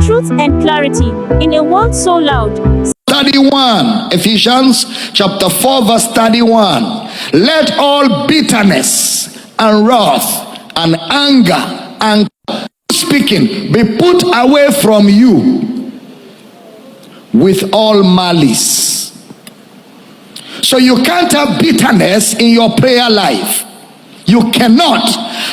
truth and clarity in a world so loud. 31, Ephesians chapter 4 verse 31. Let all bitterness and wrath and anger and speaking be put away from you with all malice. So you can't have bitterness in your prayer life. You cannot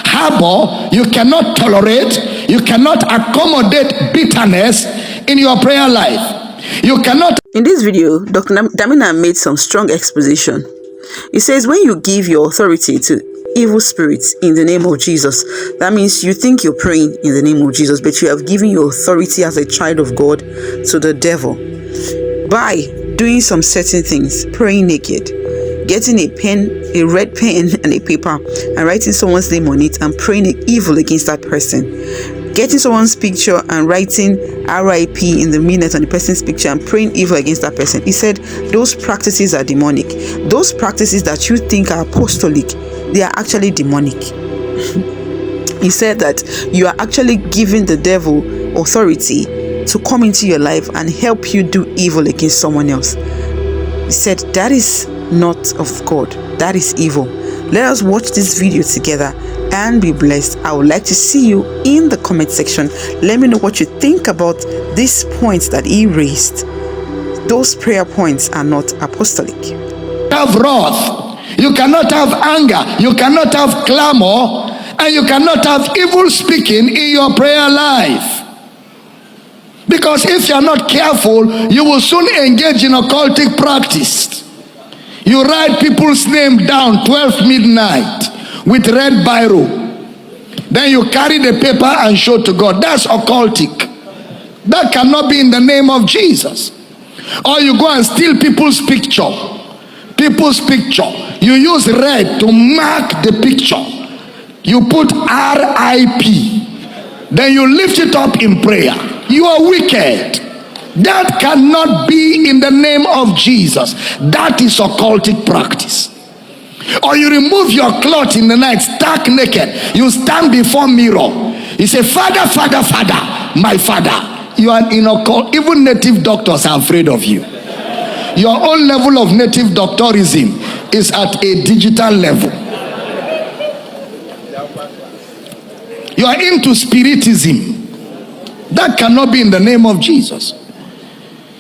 harbor, you cannot tolerate, you cannot accommodate bitterness in your prayer life. You cannot. In this video, Dr. Damina made some strong exposition. He says when you give your authority to evil spirits in the name of Jesus, that means you think you're praying in the name of Jesus, but you have given your authority as a child of God to the devil by doing some certain things, praying naked, getting a pen, a red pen and a paper and writing someone's name on it and praying evil against that person, getting someone's picture and writing R.I.P in the minute on the person's picture and praying evil against that person. He said those practices are demonic. Those practices that you think are apostolic, they are actually demonic. He said that you are actually giving the devil authority to come into your life and help you do evil against someone else. He said that is not of God. That is evil. Let us watch this video together and be blessed. I would like to see you in the comment section. Let me know what you think about these points that he raised. Those prayer points are not apostolic. Have wrath, you cannot have anger, you cannot have clamor, and you cannot have evil speaking in your prayer life. Because if you are not careful, you will soon engage in occultic practice. You write people's name down 12 midnight with red biro. Then you carry the paper and show to God. That's occultic. That cannot be in the name of Jesus. Or you go and steal people's picture. People's picture. You use red to mark the picture. You put R.I.P. Then you lift it up in prayer. You are wicked. That cannot be in the name of Jesus. That is occultic practice. Or you remove your cloth in the night, stark naked. You stand before mirror. You say, Father, Father, Father, my Father. You are in occult. Even native doctors are afraid of you. Your own level of native doctorism is at a digital level. You are into spiritism. That cannot be in the name of Jesus.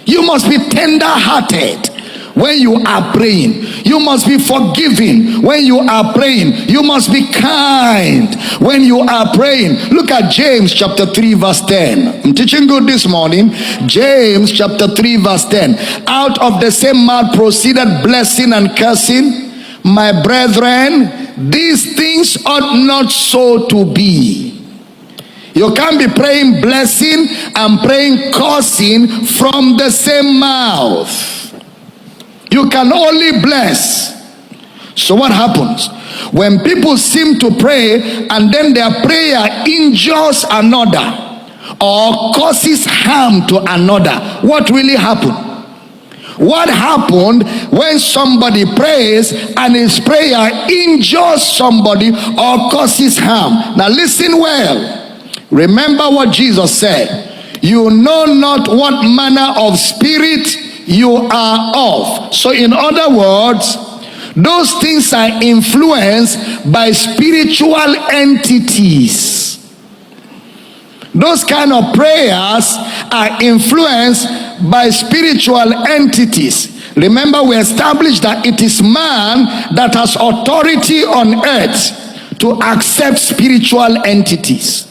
You must be tender-hearted when you are praying. You must be forgiving when you are praying. You must be kind when you are praying. Look at James chapter 3 verse 10. I'm teaching good this morning. James chapter 3 verse 10. Out of the same mouth proceeded blessing and cursing. My brethren, these things ought not so to be. You can't be praying blessing and praying cursing from the same mouth. You can only bless. So what happens? When people seem to pray and then their prayer injures another or causes harm to another, what really happened? What happened when somebody prays and his prayer injures somebody or causes harm? Now listen well. Remember what Jesus said. You know not what manner of spirit you are of. So in other words, those things are influenced by spiritual entities. Those kind of prayers are influenced by spiritual entities. Remember, we established that it is man that has authority on earth to accept spiritual entities.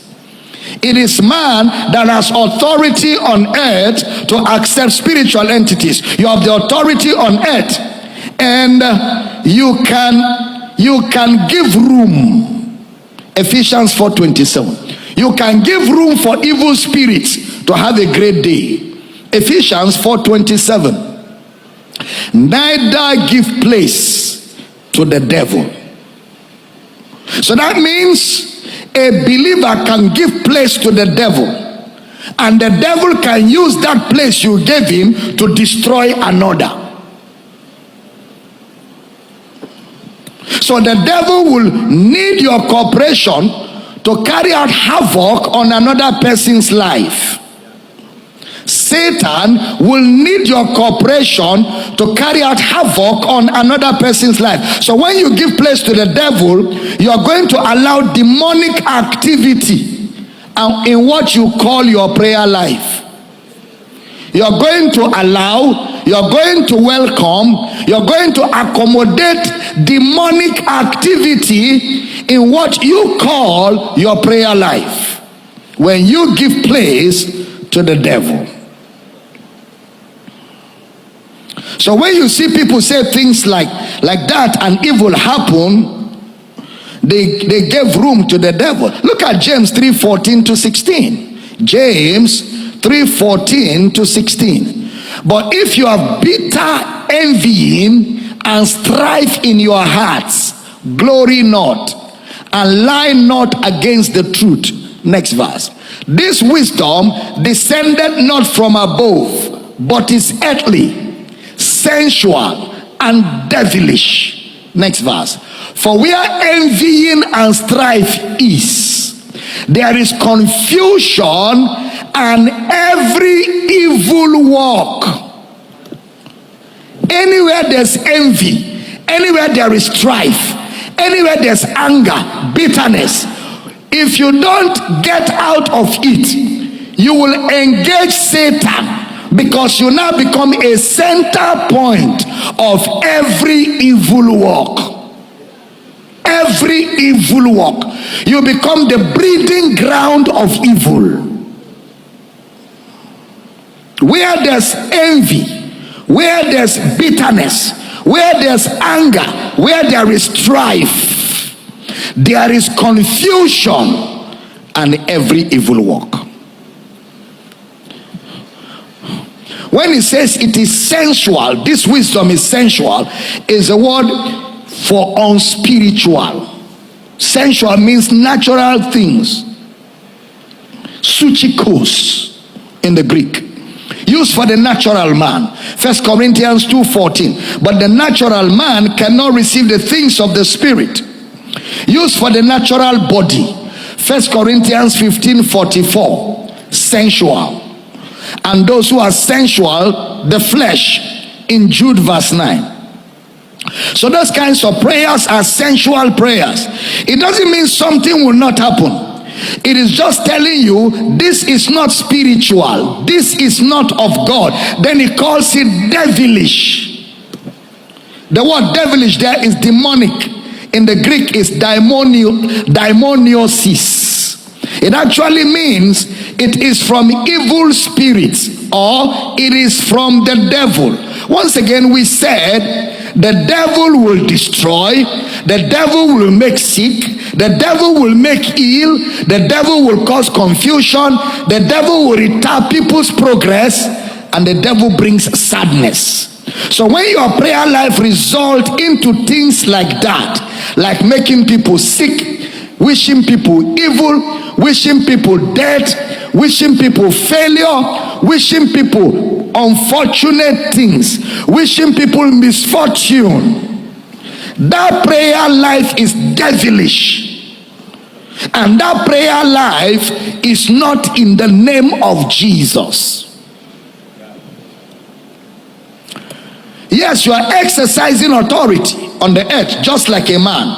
It is man that has authority on earth to accept spiritual entities. You have the authority on earth, and you can give room. Ephesians 4:27. You can give room for evil spirits to have a great day. Ephesians 4:27. Neither give place to the devil. So that means a believer can give place to the devil, and the devil can use that place you gave him to destroy another. So the devil will need your cooperation to carry out havoc on another person's life. Satan will need your cooperation to carry out havoc on another person's life. So when you give place to the devil, you are going to allow demonic activity in what you call your prayer life. You're going to allow, you're going to welcome, you're going to accommodate demonic activity in what you call your prayer life when you give place to the devil. So when you see people say things like that and evil happen, they gave room to the devil. Look at James 3:14 to 16. James 3:14 to 16. But if you have bitter envying and strife in your hearts, glory not and lie not against the truth. Next verse. This wisdom descended not from above, but is earthly, sensual, and devilish. Next verse. For where envying and strife is, there is confusion and every evil work. Anywhere there's envy, anywhere there is strife, anywhere there's anger, bitterness, if you don't get out of it, you will engage Satan, because you now become a center point of every evil work. Every evil work. You become the breeding ground of evil. Where there's envy, where there's bitterness, where there's anger, where there is strife, there is confusion and every evil work. When it says it is sensual, this wisdom is sensual, is a word for unspiritual. Sensual means natural things. Suchikos in the Greek. Used for the natural man. 1 Corinthians 2:14. But the natural man cannot receive the things of the spirit. Used for the natural body. 1 Corinthians 15:44. Sensual. And those who are sensual, the flesh, in Jude verse 9. So those kinds of prayers are sensual prayers. It doesn't mean something will not happen. It is just telling you this is not spiritual, this is not of God. Then he calls it devilish. The word devilish there is demonic. In the Greek is daemoniosis. It actually means it is from evil spirits, or it is from the devil. Once again, we said the devil will destroy, the devil will make sick, the devil will make ill, the devil will cause confusion, the devil will retard people's progress, and the devil brings sadness. So when your prayer life result into things like that, like making people sick, wishing people evil, wishing people death, wishing people failure, wishing people unfortunate things, wishing people misfortune, that prayer life is devilish. And that prayer life is not in the name of Jesus. Yes, you are exercising authority on the earth just like a man,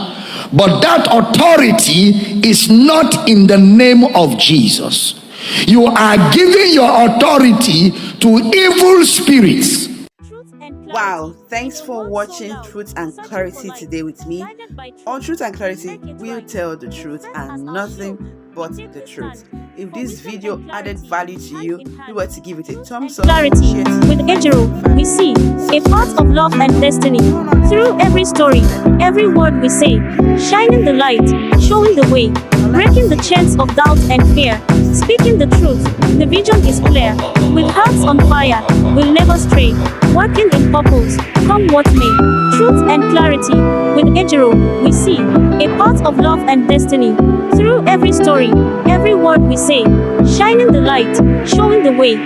but that authority is not in the name of Jesus. You are giving your authority to evil spirits. Wow, thanks for watching Truth and Clarity today with me. On Truth and Clarity, we'll tell the truth and nothing but the truth. If this video added value to you, we were to give it a thumbs up. Clarity. With Ejiro, we see a path of love and destiny. Through every story, every word we say, shining the light, showing the way, breaking the chains of doubt and fear, speaking the truth. The vision is clear. With hearts on fire, we'll never stray. Working in purpose, come what may. Truth and clarity. With Ejiro, we see a path of love and destiny. Through every story, every word we say, shining the light, showing the way.